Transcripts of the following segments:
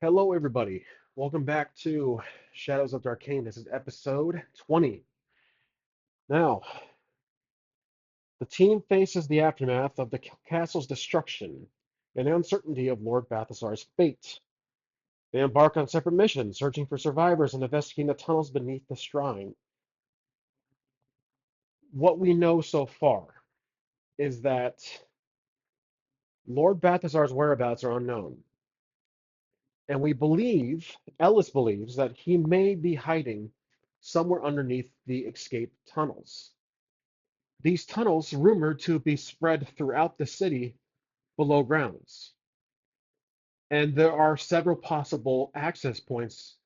Hello, everybody. Welcome back to Shadows of Darkain. This is episode 20. Now, the team faces the aftermath of the castle's destruction and the uncertainty of Lord Balthazar's fate. They embark on separate missions, searching for survivors and investigating the tunnels beneath the shrine. What we know so far is that Lord Balthazar's whereabouts are unknown, and Ellis believes, that he may be hiding somewhere underneath the escape tunnels. These tunnels rumored to be spread throughout the city below grounds, and there are several possible access points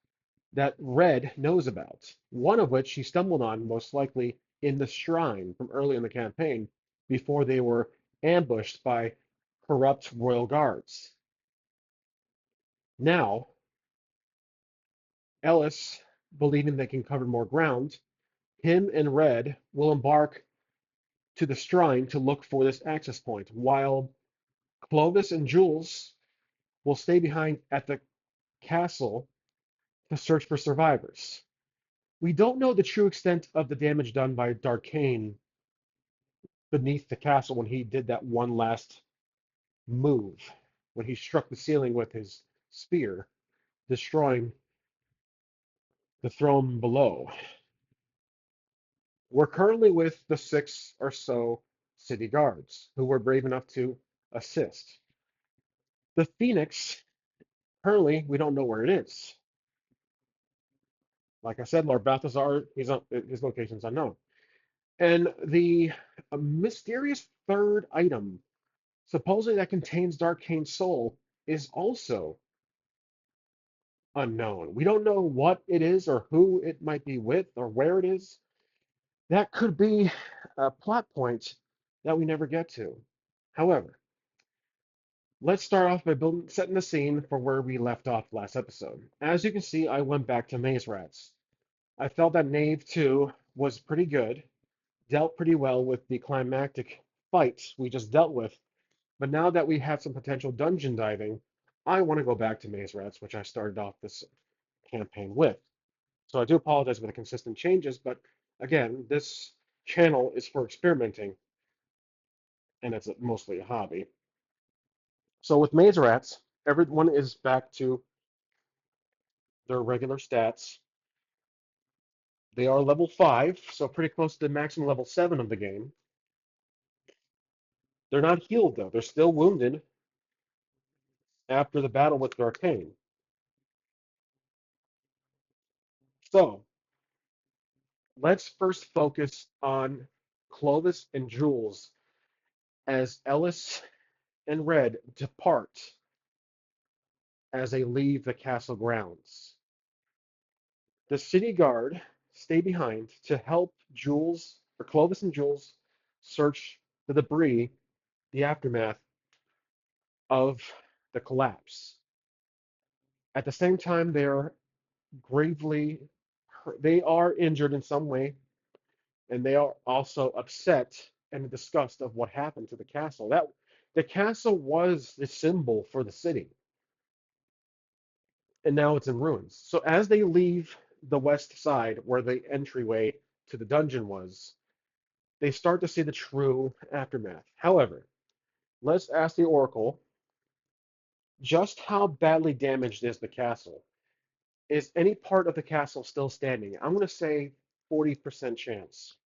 that Red knows about, one of which he stumbled on most likely in the shrine from early in the campaign before they were ambushed by corrupt royal guards. Now, Ellis, believing they can cover more ground, him and Red will embark to the shrine to look for this access point, while Clovis and Jules will stay behind at the castle to search for survivors. We don't know the true extent of the damage done by Darkain beneath the castle when he did that one last move, when he struck the ceiling with his spear, destroying the throne below. We're currently with the six or so city guards who were brave enough to assist. The Phoenix, currently, we don't know where it is. Like I said, Lord Balthazar, his location is unknown. And the mysterious third item, supposedly that contains Darkane's soul, is also unknown. We don't know what it is or who it might be with or where it is. That could be a plot point that we never get to. However, let's start off by setting the scene for where we left off last episode. As you can see, I went back to Maze Rats. I felt that Knave 2 was pretty good, dealt pretty well with the climactic fights we just dealt with. But now that we have some potential dungeon diving, I want to go back to Maze Rats, which I started off this campaign with. So I do apologize for the consistent changes, but again, this channel is for experimenting, and it's mostly a hobby. So with Maze Rats, everyone is back to their regular stats. They are level 5, so pretty close to the maximum level 7 of the game. They're not healed, though. They're still wounded after the battle with Darkain. So let's first focus on Clovis and Jules as Ellis and Red depart as they leave the castle grounds. The city guard stay behind to help Clovis and Jules search the debris, the aftermath of the collapse. At the same time, gravely they are injured in some way, and they are also upset and disgust of what happened to the castle. That the castle was the symbol for the city, and now it's in ruins. So as they leave the west side, where the entryway to the dungeon was, they start to see the true aftermath. However, let's ask the Oracle, just how badly damaged is the castle? Is any part of the castle still standing? I'm going to say 40% chance.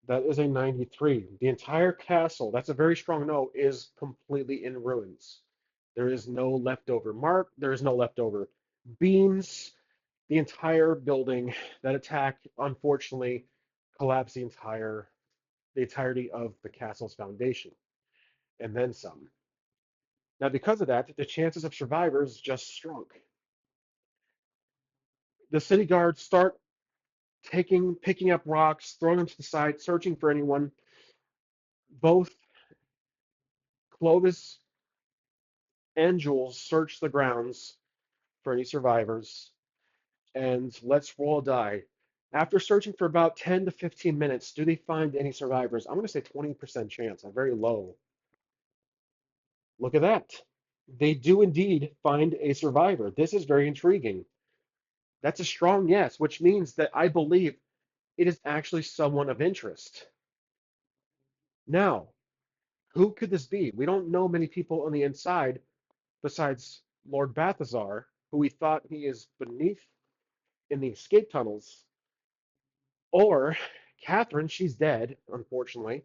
That is a 93. The entire castle, that's a very strong no, is completely in ruins. There is no leftover mark, there is no leftover beams. The entire building, that attack, unfortunately, collapsed the entirety of the castle's foundation, and then some. Now, because of that, the chances of survivors just shrunk. The city guards start picking up rocks, throwing them to the side, searching for anyone. Both Clovis and Jules search the grounds for any survivors, and let's roll a die. After searching for about 10 to 15 minutes, do they find any survivors? I'm going to say 20% chance, a very low. Look at that. They do indeed find a survivor. This is very intriguing. That's a strong yes, which means that I believe it is actually someone of interest. Now, who could this be? We don't know many people on the inside besides Lord Balthazar, who we thought he is beneath in the escape tunnels, or Catherine, she's dead, unfortunately.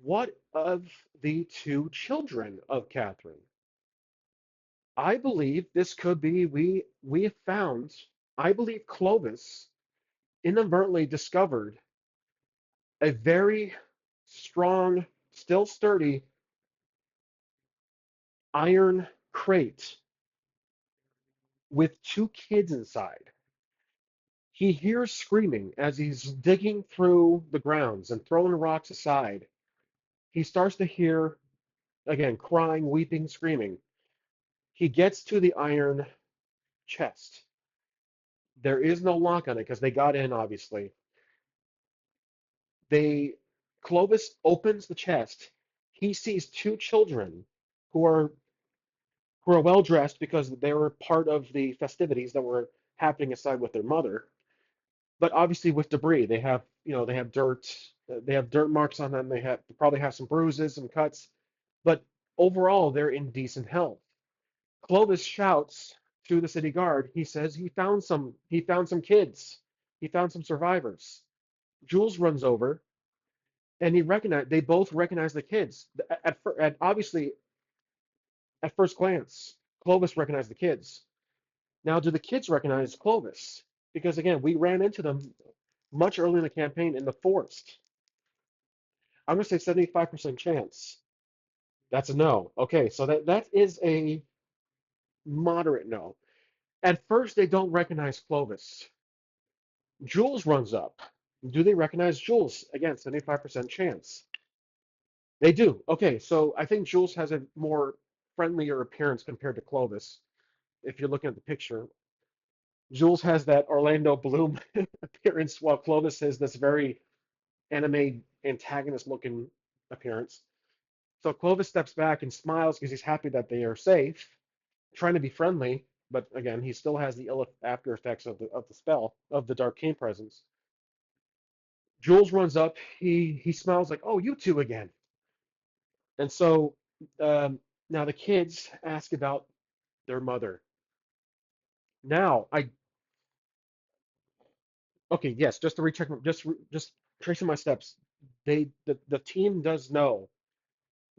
What of the two children of Catherine? I believe this could be we have found, I believe Clovis inadvertently discovered a very strong, still sturdy iron crate with two kids inside. He hears screaming as he's digging through the grounds and throwing rocks aside. He starts to hear, again, crying, weeping, screaming. He gets to the iron chest. There is no lock on it because they got in, obviously. They Clovis opens the chest. He sees two children who are who are well dressed because they were part of the festivities that were happening aside with their mother. But obviously with debris, they have dirt, they have dirt marks on them. They probably have some bruises and cuts, but overall they're in decent health. Clovis shouts to the city guard. He says he found some kids. He found some survivors. Jules runs over and they both recognize the kids. Obviously at first glance, Clovis recognized the kids. Now, do the kids recognize Clovis? Because again, we ran into them much early in the campaign in the forest. I'm going to say 75% chance. That's a no. Okay, so that is a moderate no. At first, they don't recognize Clovis. Jules runs up. Do they recognize Jules? Again, 75% chance. They do. Okay, so I think Jules has a more friendlier appearance compared to Clovis. If you're looking at the picture, Jules has that Orlando Bloom appearance, while Clovis has this very anime antagonist looking appearance. So Clovis steps back and smiles because he's happy that they are safe, trying to be friendly, but again, he still has the ill after effects of the spell of the Darkain presence. Jules runs up. He smiles like, "Oh, you two again." And so now the kids ask about their mother. Now I okay, yes, just to recheck, just tracing my steps. The team does know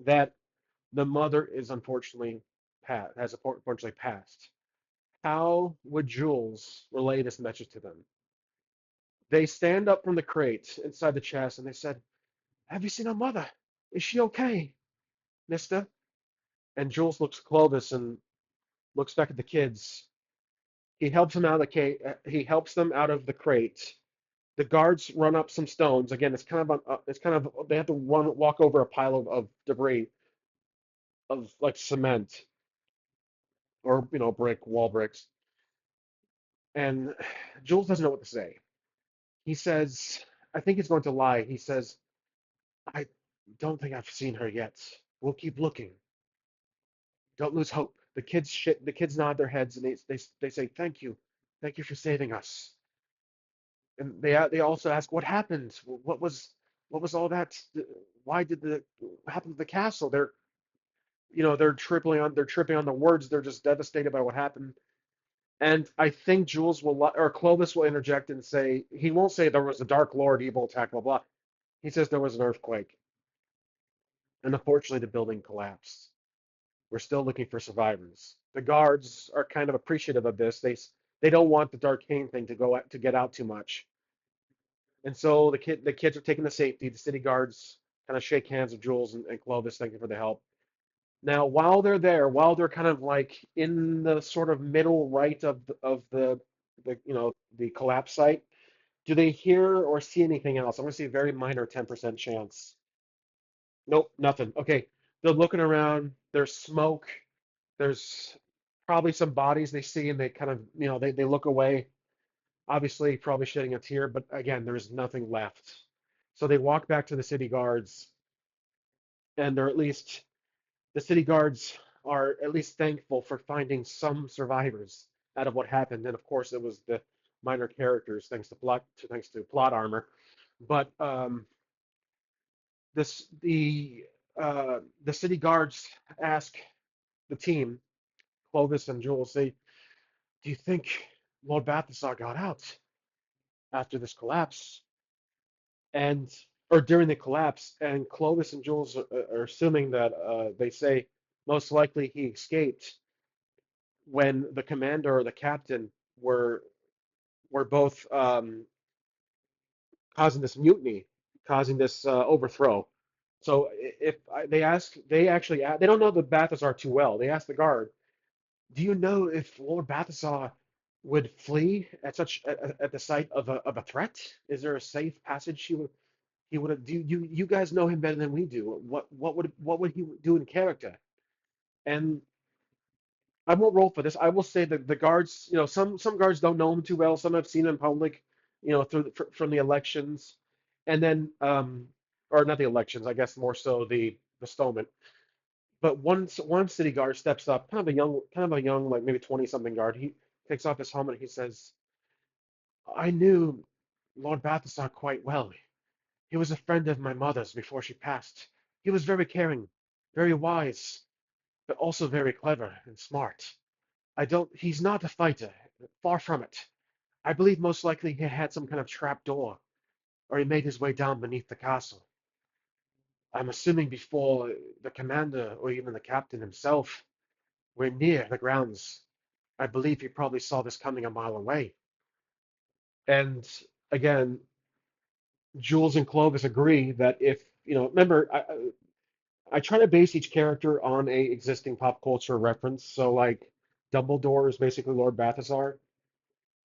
that the mother is unfortunately has unfortunately passed. How would Jules relay this message to them? They stand up from the crate inside the chest and they said, "Have you seen our mother? Is she okay, mister?" And Jules looks at Clovis and looks back at the kids. He helps them out of the crate. He helps them out of the crate. The guards run up some stones. Again, it's kind of they have to walk over a pile of debris of like cement or brick wall bricks. And Jules doesn't know what to say. He says, I think he's going to lie. He says, "I don't think I've seen her yet. We'll keep looking. Don't lose hope." The kids nod their heads and they say, thank you for saving us." And they also ask, "What happened? What was all that? Why did the what happened to the castle?" They're tripping on the words. They're just devastated by what happened. And I think Jules will or Clovis will interject and say he won't say there was a Dark Lord evil attack, blah blah. He says there was an earthquake, and unfortunately the building collapsed. We're still looking for survivors. The guards are kind of appreciative of this. They don't want the Darkane thing to get out too much, and so the kids are taking the safety. The city guards kind of shake hands with Jules and Clovis, thank you for the help. Now, while they're there, while they're kind of like in the sort of middle right of the collapse site, do they hear or see anything else? I'm going to see a very minor 10% chance. Nope, nothing. Okay, they're looking around. There's smoke. There's probably some bodies they see, and they kind of, they look away. Obviously, probably shedding a tear, but again, there's nothing left. So they walk back to the city guards, and the city guards are at least thankful for finding some survivors out of what happened. And of course, it was the minor characters, thanks to plot armor. But this the city guards ask the team, Clovis and Jules, say, "Do you think Lord Balthasar got out after this collapse?" And or during the collapse, and Clovis and Jules are assuming that they say most likely he escaped when the commander or the captain were were both causing this mutiny, causing this overthrow. So if they ask, they actually they don't know the Balthasar too well. They ask the guard, "Do you know if Lord Balthasar would flee at at the sight of a threat? Is there a safe passage he would have? Do you guys know him better than we do? What would he do in character?" And I won't roll for this. I will say that the guards, some guards don't know him too well. Some have seen him in public, from the elections, and then, or not the elections, I guess more so the bestowment. But one city guard steps up, kind of a young, like maybe 20 something guard. He takes off his helmet. He says, "I knew Lord Balthasar quite well. He was a friend of my mother's before she passed. He was very caring, very wise, but also very clever and smart. He's not a fighter, far from it. I believe most likely he had some kind of trap door, or he made his way down beneath the castle. I'm assuming before the commander or even the captain himself were near the grounds. I believe he probably saw this coming a mile away." And again, Jules and Clovis agree that remember, I try to base each character on a existing pop culture reference. So like Dumbledore is basically Lord Balthasar.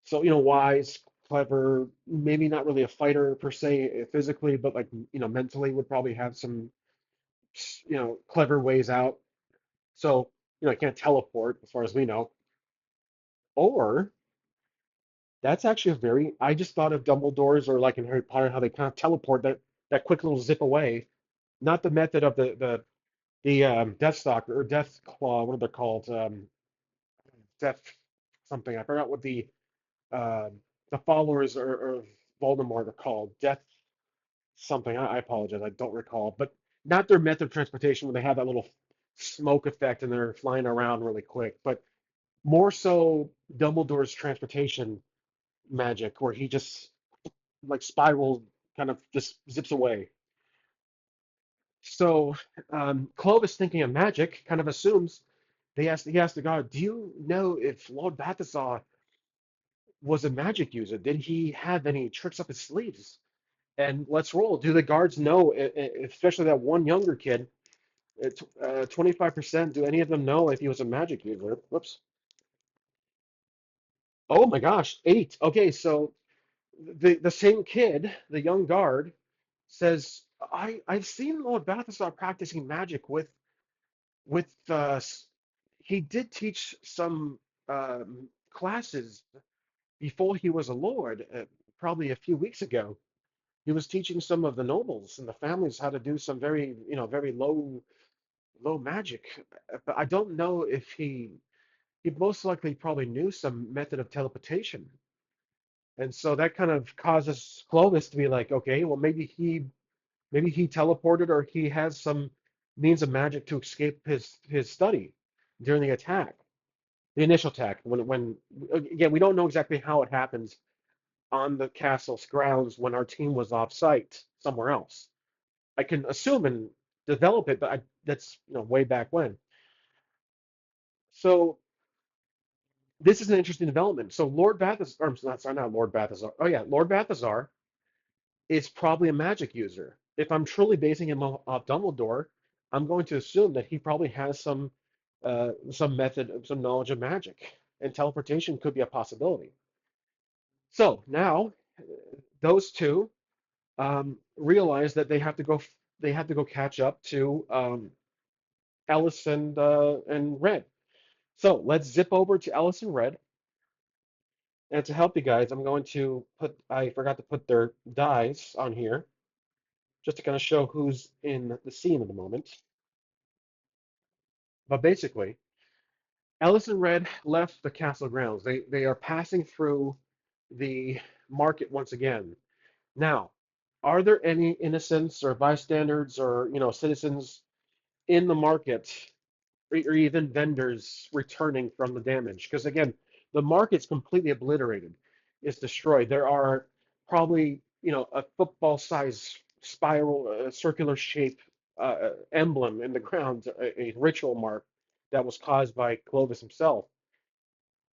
So, wise, clever, maybe not really a fighter per se physically, but like, mentally would probably have some, clever ways out. So, he can't teleport as far as we know. Or that's actually I just thought of Dumbledore's or like in Harry Potter, how they kind of teleport that quick little zip away. Not the method of the Death Stalker or Death Claw, what are they called? Death something. I forgot what uh, the followers or Voldemort are called. Death something. I apologize. I don't recall. But not their method of transportation where they have that little smoke effect and they're flying around really quick, but more so Dumbledore's transportation magic where he just like spirals, kind of just zips away. So Clovis, thinking of magic, kind of assumes he asked the guard, "Do you know if Lord Balthasar was a magic user? Did he have any tricks up his sleeves?" And let's roll. Do the guards know, especially that one younger kid, 25%, do any of them know if he was a magic user? Whoops. Oh my gosh, eight. Okay, so the same kid, the young guard, says, I've seen Lord Balthasar practicing magic with he did teach some classes before he was a lord, probably a few weeks ago. He was teaching some of the nobles and the families how to do some very low magic. But I don't know if he most likely probably knew some method of teleportation. And so that kind of causes Clovis to be like, okay, well maybe he teleported or he has some means of magic to escape his study during the attack, the initial attack. When again, we don't know exactly how it happens on the castle's grounds when our team was off site somewhere else. I can assume and develop it, but that's way back when. So this is an interesting development. So Lord Balthazar, or, not sorry, not Lord Balthazar. Oh yeah, Lord Balthazar is probably a magic user. If I'm truly basing him off Dumbledore, I'm going to assume that he probably has some method, some knowledge of magic, and teleportation could be a possibility. So now those two realize that they have to go catch up to Ellis and Red. So let's zip over to Ellis and Red. And to help you guys, I'm going to I forgot to put their dice on here just to kind of show who's in the scene at the moment. But basically, Ellis and Red left the castle grounds. They are passing through the market once again. Now, are there any innocents or bystanders or citizens in the market or even vendors returning from the damage? Because again, the market's completely obliterated. It's destroyed. There are probably a football size spiral, circular shape emblem in the ground, a ritual mark that was caused by Clovis himself.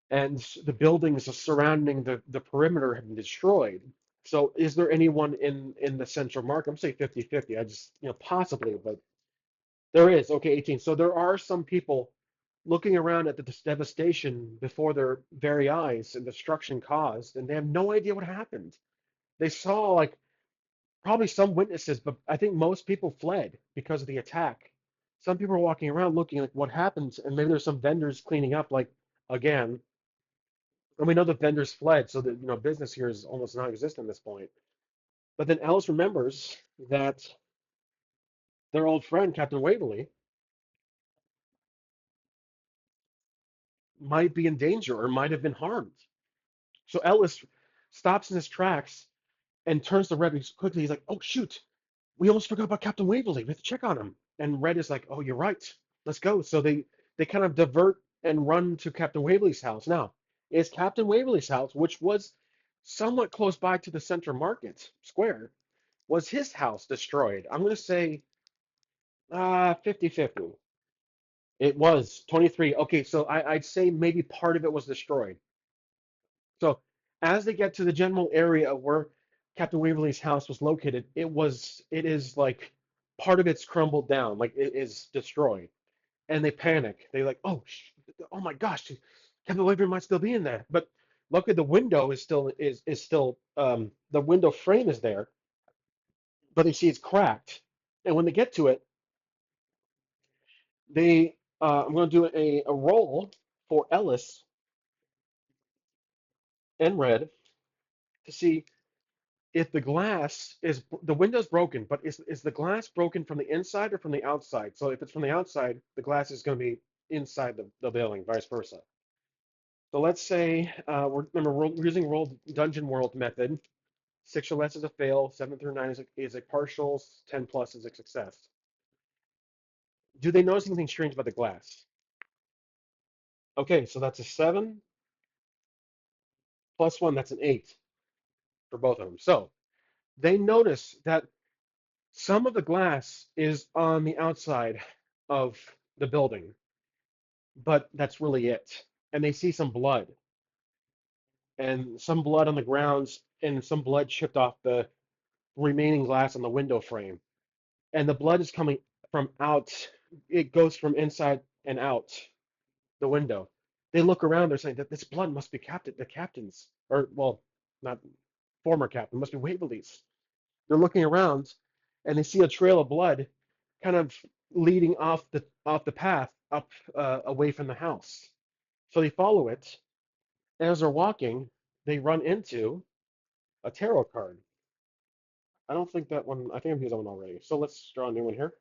And the buildings surrounding the perimeter have been destroyed. So is there anyone in the central market? I'm saying 50-50. I just, possibly, but there is. Okay, 18. So there are some people looking around at the devastation before their very eyes and destruction caused, and they have no idea what happened. They saw like probably some witnesses, but I think most people fled because of the attack. Some people are walking around looking like what happened, and maybe there's some vendors cleaning up, like again. And we know the vendors fled, so that business here is almost non-existent at this point. But then Alice remembers that their old friend Captain Waverly might be in danger or might have been harmed. So Ellis stops in his tracks and turns to Red quickly. He's like, "Oh shoot, we almost forgot about Captain Waverly. We have to check on him." And Red is like, "Oh, you're right. Let's go." So they kind of divert and run to Captain Waverly's house. Now, is Captain Waverly's house, which was somewhat close by to the Center Market Square, was his house destroyed? I'm going to say 50-50. It was 23. Okay, so I'd say maybe part of it was destroyed. So as they get to the general area of where Captain Waverly's house was located, it is like part of it's crumbled down, like it is destroyed, and they panic. They like, oh my gosh, Captain Waverly might still be in there. But luckily the window is still the window frame is there, but they see it's cracked. And when they get to it, I'm going to do a roll for Ellis and Red to see if the window's broken, but is the glass broken from the inside or from the outside? So if it's from the outside, the glass is going to be inside the building, vice versa. So let's say we're using roll dungeon world method. 6 or less is a fail, 7 through 9 is a partial, 10 plus is a success. Do they notice anything strange about the glass? Okay, so that's a 7 plus 1, that's an 8 for both of them. So they notice that some of the glass is on the outside of the building, but that's really it. And they see some blood and some blood on the grounds and some blood chipped off the remaining glass on the window frame. And the blood is coming from out, it goes from inside and out the window. They look around, they're saying that this blood must be the captain's, or well, not former captain, must be Waverly's. They're looking around and they see a trail of blood kind of leading off the path up away from the house. So they follow it. And as they're walking, they run into a tarot card. I don't think that one, I think I've used that one already. So let's draw a new one here.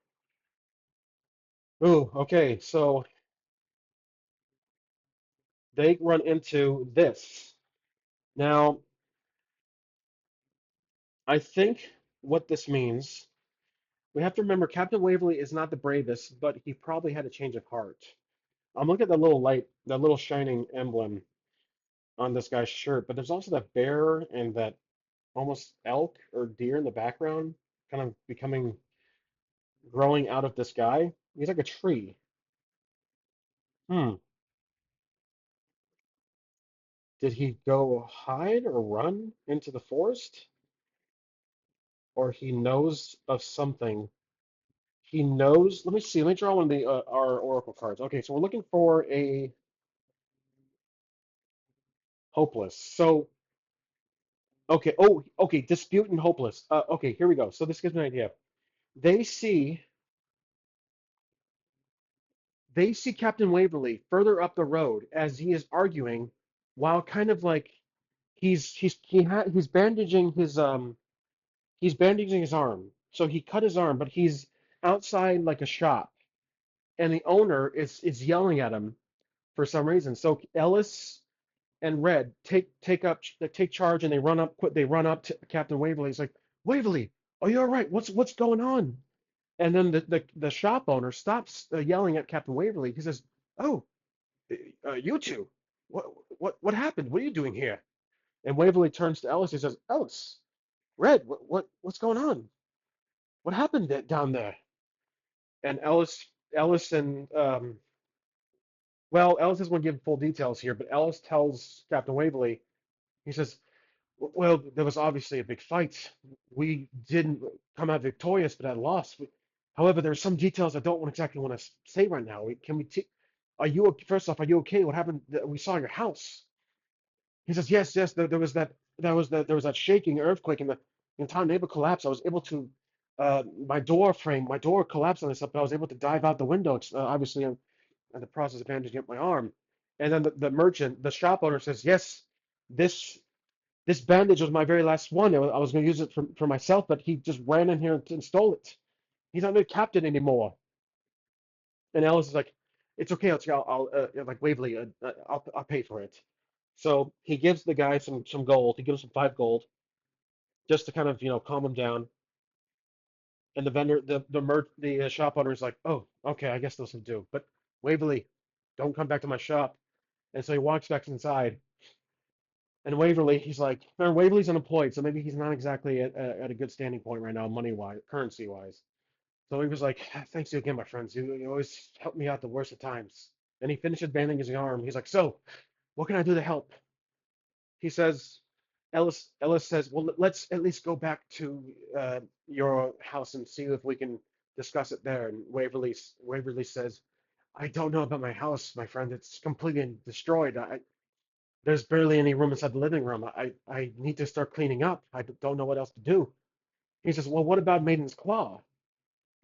Ooh, okay. So they run into this. Now, I think what this means, we have to remember Captain Waverly is not the bravest, but he probably had a change of heart. I'm looking at that little light, that little shining emblem on this guy's shirt, but there's also that bear and that almost elk or deer in the background, kind of growing out of this guy. He's like a tree. Hmm. Did he go hide or run into the forest? Or he knows of something? He knows. Let me see. Let me draw one of our oracle cards. Okay, so we're looking for a hopeless. So, okay. Oh, okay. Dispute and hopeless. Okay, here we go. So this gives me an idea. They see They see Captain Waverly further up the road as he is arguing while kind of like he's bandaging his arm. So he cut his arm, but he's outside like a shop and the owner is yelling at him for some reason. So Ellis and Red take charge, and they run up to Captain Waverly. He's like, Waverly, are you all right? What's going on? And then the shop owner stops yelling at Captain Waverly. He says, "Oh, you two, what happened? What are you doing here?" And Waverly turns to Ellis. He says, "Ellis, Red, what's going on? What happened down there?" And Ellis and well, Ellis doesn't want to give full details here, but Ellis tells Captain Waverly. He says, "Well, there was obviously a big fight. We didn't come out victorious, but I lost. However, there are some details I don't exactly want to say right now. Can we? Are you first off? Are you okay? What happened? We saw your house." He says, "Yes, yes. There was there was that shaking earthquake, and the entire neighbor collapsed. I was able to, my door collapsed on itself, but I was able to dive out the window. It's obviously I'm in the process of bandaging up my arm." And then the shop owner says, "Yes, this this bandage was my very last one. I was going to use it for myself, but he just ran in here and stole it. He's not the captain anymore." And Ellis is like, "It's okay. Like Waverly, I'll pay for it." So he gives the guy some gold. He gives him 5 gold just to kind of calm him down. And the vendor, the shop owner is like, "Oh, okay, I guess this will do." But Waverly, don't come back to my shop. And so he walks back inside. And Waverly, he's like, "Man, Waverly's unemployed, so maybe he's not exactly at a good standing point right now, money wise, currency wise." So he was like, "Thanks you again, my friends. You always help me out the worst of times." And he finishes banding his arm. He's like, "So, what can I do to help?" He says, Ellis says, "Well, let's at least go back to your house and see if we can discuss it there." And Waverly says, "I don't know about my house, my friend. It's completely destroyed. There's barely any room inside the living room. I need to start cleaning up. I don't know what else to do." He says, "Well, what about Maiden's Claw?"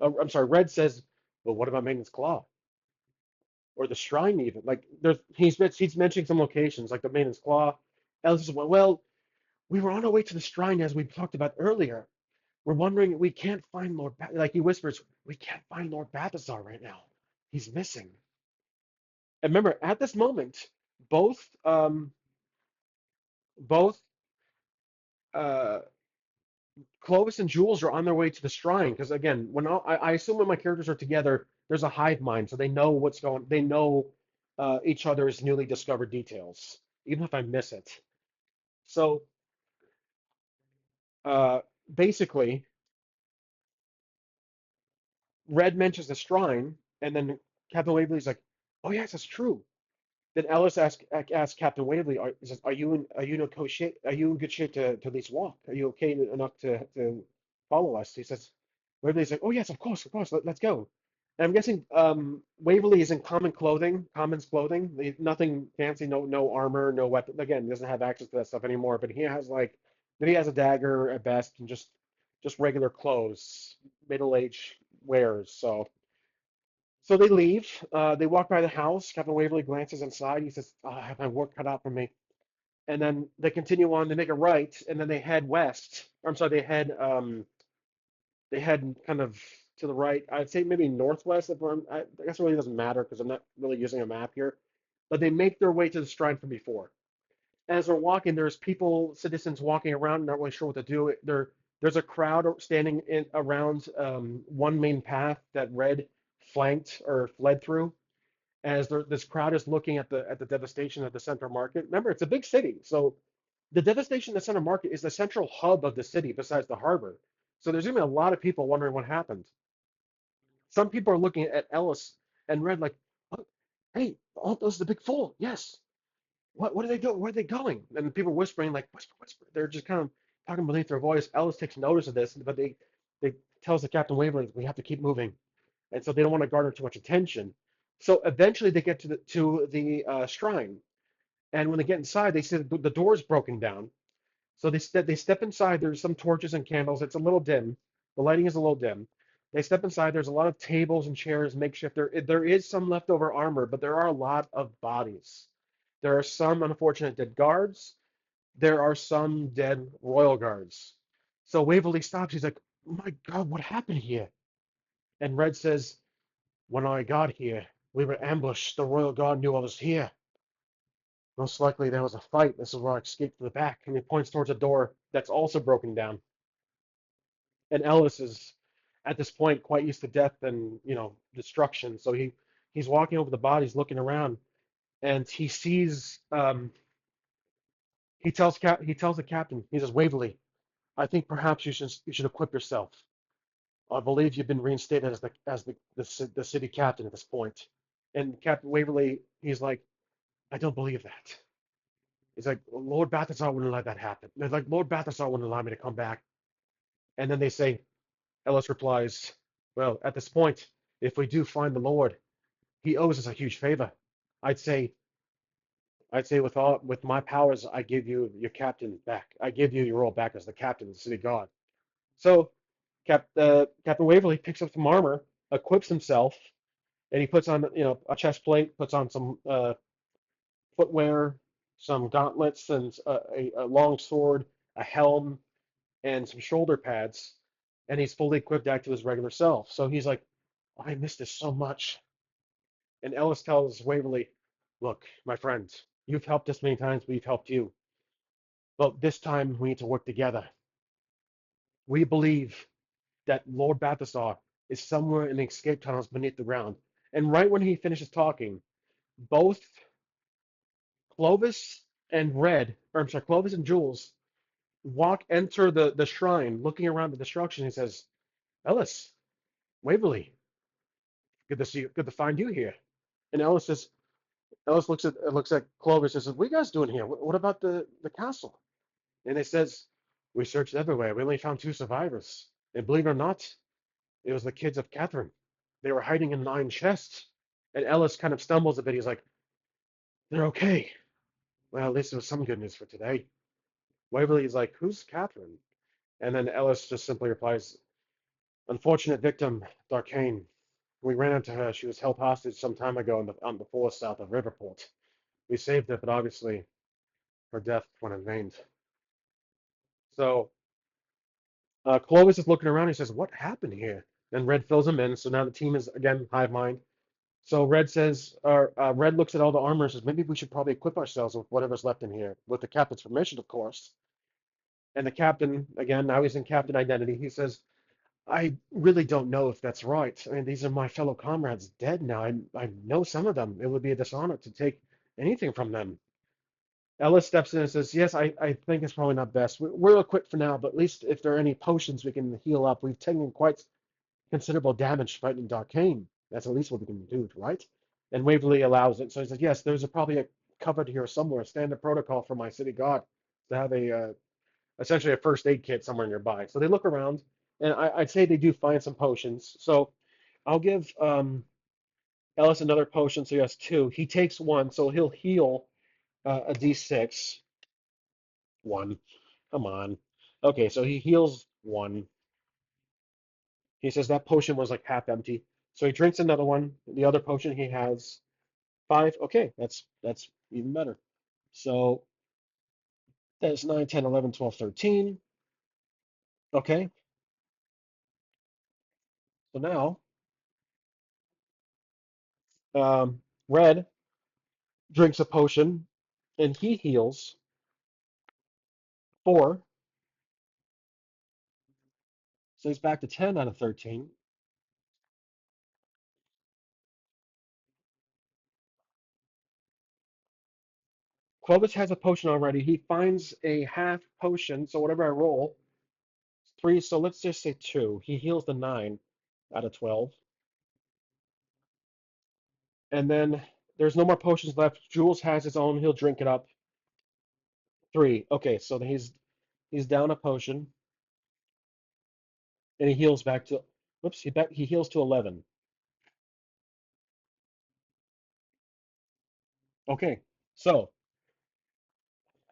I'm sorry, Red says, "Well, what about Maiden's Claw? Or the shrine even?" Like he's mentioning some locations, like the Maiden's Claw. Ellis says, "Well, we were on our way to the shrine as we talked about earlier. We're wondering, we can't find like he whispers, we can't find Lord Balthazar right now. He's missing." And remember, at this moment, both both uh Clovis and Jules are on their way to the shrine because again, I assume when my characters are together, there's a hive mind, so they know what's going. They know each other's newly discovered details, even if I miss it. So uh, basically, Red mentions the shrine, and then Captain Waverly's like, "Oh yes, that's true." Then Ellis asks Captain Waverly, he says, are you in okay shape? Are you in good shape to at least walk? Are you okay enough to follow us?" He says, Waverly's like, "Oh yes, of course, let's go." And I'm guessing Waverly is in common's clothing, nothing fancy, no armor, no weapon. Again, he doesn't have access to that stuff anymore, but maybe he has a dagger at best and just regular clothes, middle-aged wears. So they leave. They walk by the house. Captain Waverly glances inside. He says, "Oh, I have my work cut out for me." And then they continue on. They make a right, and then they head west. Or, I'm sorry, they head kind of to the right. I'd say maybe northwest. I guess it really doesn't matter because I'm not really using a map here. But they make their way to the shrine from before. As they're walking, there's people, citizens walking around, not really sure what to do. There's a crowd standing around one main path that Red flanked or fled through as this crowd is looking at the devastation of the Central Market. Remember, it's a big city, so the devastation of the Central Market is the central hub of the city besides the harbor. So there's going to be a lot of people wondering what happened. Some people are looking at Ellis and Red like, "Oh, hey, oh, those are the big four. Yes. What are they doing? Where are they going?" And people whispering like, "Whisper, whisper." They're just kind of talking beneath their voice. Ellis takes notice of this, but they tells the Captain Waverly, "We have to keep moving." And so they don't want to garner too much attention. So eventually they get to the shrine, and when they get inside, they see the door's broken down. So they step inside. There's some torches and candles. It's a little dim. The lighting is a little dim. They step inside. There's a lot of tables and chairs, makeshift. There is some leftover armor, but there are a lot of bodies. There are some unfortunate dead guards. There are some dead royal guards. So Waverly stops. He's like, "Oh my God, what happened here?" And Red says, When I got here, we were ambushed. The royal guard knew I was here. Most likely there was a fight. This is where I escaped to the back. And he points towards a door that's also broken down. And Ellis is, at this point, quite used to death and, destruction. So he's walking over the bodies, looking around, and he sees. He tells the captain. He says, "Waverly, I think perhaps you should equip yourself. I believe you've been reinstated as the city captain at this point." And Captain Waverly, he's like, "I don't believe that." He's like, "Lord Balthazar wouldn't let that happen." They're like, "Lord Balthazar wouldn't allow me to come back." And then they say, Ellis replies, "Well, at this point, if we do find the Lord, he owes us a huge favor. I'd say, with my powers, I give you your captain back. I give you your role back as the captain of the city guard." So Captain Waverly picks up some armor, equips himself, and he puts on, a chest plate, puts on some footwear, some gauntlets, and a long sword, a helm, and some shoulder pads, and he's fully equipped back to his regular self. So he's like, "I miss this so much." And Ellis tells Waverly, "Look, my friend, you've helped us many times, we've helped you. But this time we need to work together. We believe that Lord Balthasar is somewhere in the escape tunnels beneath the ground." And right when he finishes talking, both Clovis and Clovis and Jules enter the shrine, looking around the destruction. He says, "Ellis, Waverly, good to see you. Good to find you here." And Ellis looks at Clovis and says, "What are you guys doing here? What about the castle?" And he says, "We searched everywhere. We only found two survivors. And believe it or not, it was the kids of Catherine. They were hiding in 9 chests." And Ellis kind of stumbles a bit. He's like, "They're okay. Well, at least it was some good news for today." Waverly's like, "Who's Catherine?" And then Ellis just simply replies, "Unfortunate victim, Darkain. We ran into her. She was held hostage some time ago on the forest south of Riverport. We saved her, but obviously her death went in vain." So Clovis is looking around. He says, "What happened here?" And Red fills him in. So now the team is again hive mind. So Red looks at all the armor and says, "Maybe we should probably equip ourselves with whatever's left in here, with the captain's permission, of course." And the captain, again, now he's in captain identity. He says, "I really don't know if that's right. I mean, these are my fellow comrades dead now. I know some of them. It would be a dishonor to take anything from them." Ellis steps in and says, "Yes, I think it's probably not best. We're equipped for now, but at least if there are any potions we can heal up. We've taken quite considerable damage fighting Darkain. That's at least what we can do, right?" And Waverly allows it. So he says, "Yes, there's probably a cupboard here somewhere, standard protocol for my city guard to have essentially a first aid kit somewhere nearby." So they look around, and I'd say they do find some potions. So I'll give Ellis another potion, so he has two. He takes one, so he'll heal a d6. One. Come on. Okay, so he heals one. He says that potion was like half empty. So he drinks another one. The other potion he has five. Okay, that's even better. So that's 9, 10, 11, 12, 13. Okay, so now Red drinks a potion and he heals 4. So he's back to 10 out of 13. Clovis has a potion already. He finds a half potion. So whatever I roll, 3. So let's just say 2. He heals the 9 out of 12. And then there's no more potions left. Jules has his own. He'll drink it up. 3. Okay, so he's down a potion and he heals back to. Whoops, he heals to 11. Okay, so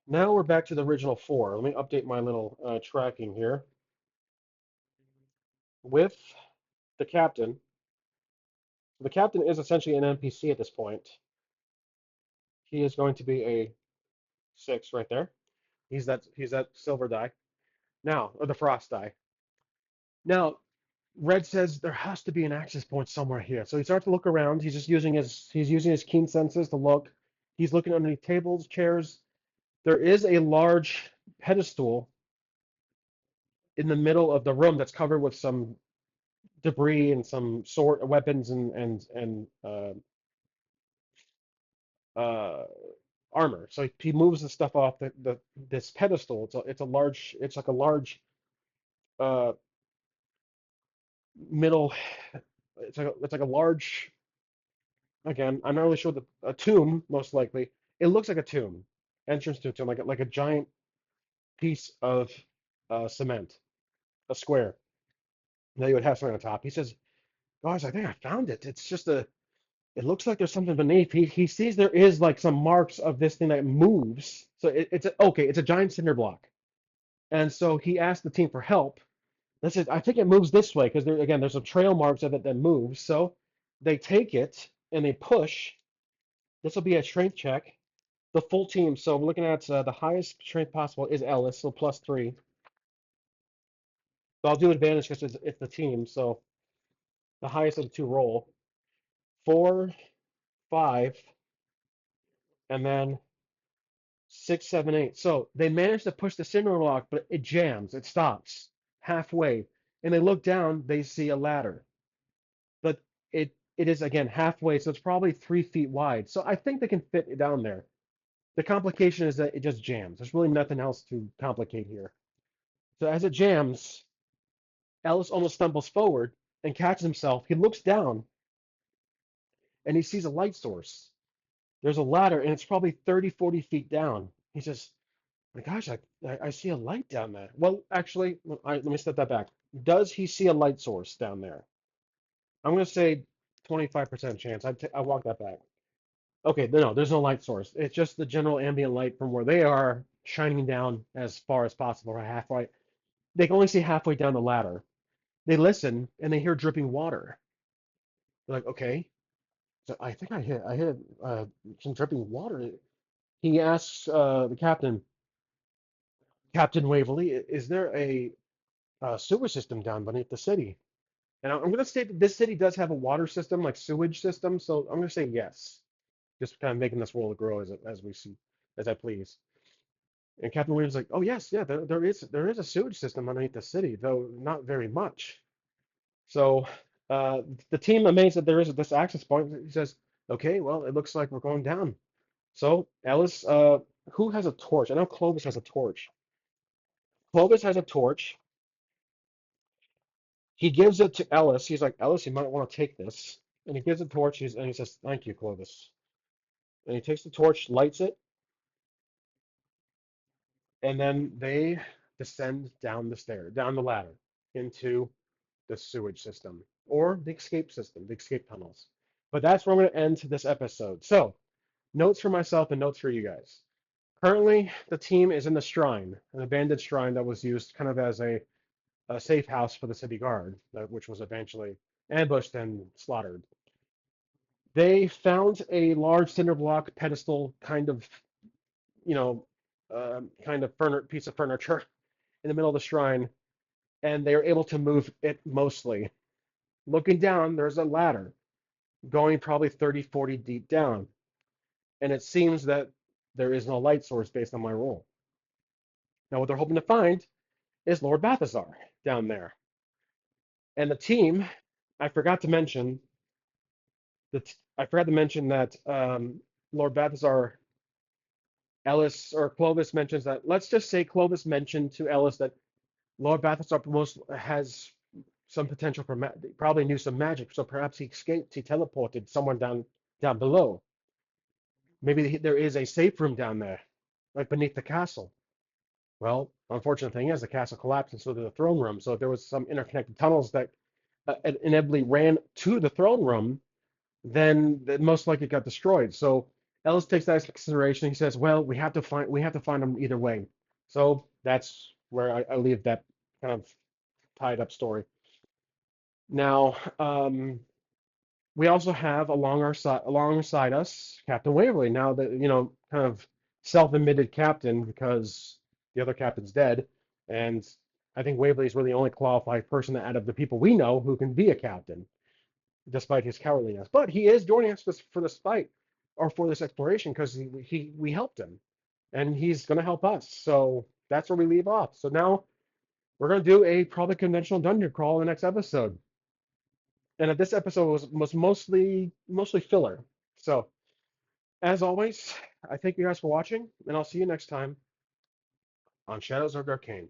now we're back to the original 4. Let me update my little tracking here. With the captain, the captain is essentially an NPC at this point. He is going to be a 6 right there. He's that silver die now, or the frost die. Now Red says there has to be an access point somewhere here. So he starts to look around. He's using his keen senses to look. He's looking underneath tables, chairs. There is a large pedestal in the middle of the room that's covered with some debris and some sword weapons and armor. So he moves the stuff off the this pedestal. It's like a large uh middle. It's like a large, again, I'm not really sure, a tomb, most likely. It looks like a tomb, entrance to a tomb, like a giant piece of cement, a square that you would have something on top. He says, "Guys, I think I found it. It's just a. It looks like there's something beneath." He sees there is like some marks of this thing that moves. So okay. It's a giant cinder block, and so he asked the team for help. They said, "I think it moves this way because there's some trail marks of it that moves." So they take it and they push. This will be a strength check. The full team. So we're looking at the highest strength possible is Ellis, so +3. So I'll do advantage because it's the team. So the highest of the two roll. 4, 5, and then 6, 7, 8. So they managed to push the cinder block, but it jams. It stops halfway. And they look down, they see a ladder. But it is again halfway, so it's probably 3 feet wide. So I think they can fit it down there. The complication is that it just jams. There's really nothing else to complicate here. So as it jams, Ellis almost stumbles forward and catches himself. He looks down and he sees a light source. There's a ladder and it's probably 30, 40 feet down. He says, "My gosh, I see a light down there." Well, actually, let me step that back. Does he see a light source down there? I'm going to say 25% chance. I walk that back. Okay, no, there's no light source. It's just the general ambient light from where they are shining down as far as possible, right halfway. They can only see halfway down the ladder. They listen and they hear dripping water. They're like, okay. So I think I hit some dripping water. He asks the captain, Captain Waverly, is there a sewer system down beneath the city? And I'm going to state that this city does have a water system, like sewage system. So I'm going to say yes, just kind of making this world grow as we see, as I please. And Captain Williams is like, oh yes, yeah, there is a sewage system underneath the city, though not very much. So uh, the team, amazed that there is this access point, he says, okay, well, it looks like we're going down. So Ellis, who has a torch? I know Clovis has a torch. Clovis has a torch. He gives it to Ellis. He's like, Ellis, you might want to take this. And he gives the torch, and he says, thank you, Clovis. And he takes the torch, lights it, and then they descend down the stair, down the ladder, into the sewage system or the escape system, the escape tunnels. But that's where I'm going to end this episode. So, notes for myself and notes for you guys. Currently, the team is in the shrine, an abandoned shrine that was used kind of as a safe house for the city guard, which was eventually ambushed and slaughtered. They found a large cinder block pedestal, you know, kind of piece of furniture in the middle of the shrine, and they were able to move it mostly. Looking down, there's a ladder going probably 30, 40 deep down, and it seems that there is no light source based on my roll. Now, what they're hoping to find is Lord Balthazar down there. And the team, I forgot to mention I forgot to mention that Lord Balthazar, Ellis or Clovis mentions that. Let's just say Clovis mentioned to Ellis that Lord Balthazar most has some potential for probably knew some magic, so perhaps he escaped, he teleported someone down below. Maybe there is a safe room down there, like beneath the castle. Well, unfortunate thing is the castle collapsed, and so did the throne room. So if there was some interconnected tunnels that inevitably ran to the throne room, then it most likely got destroyed. So Ellis takes that into consideration. He says, "Well, we have to find them either way." So that's where I leave that kind of tied up story. Now, we also have alongside us Captain Waverly. Now that kind of self-admitted captain because the other captain's dead, and I think Waverly is really the only qualified person out of the people we know who can be a captain, despite his cowardliness. But he is joining us for this fight or for this exploration because we helped him, and he's going to help us. So that's where we leave off. So now we're going to do a probably conventional dungeon crawl in the next episode. And this episode was mostly filler. So as always, I thank you guys for watching, and I'll see you next time on Shadows of Darkain.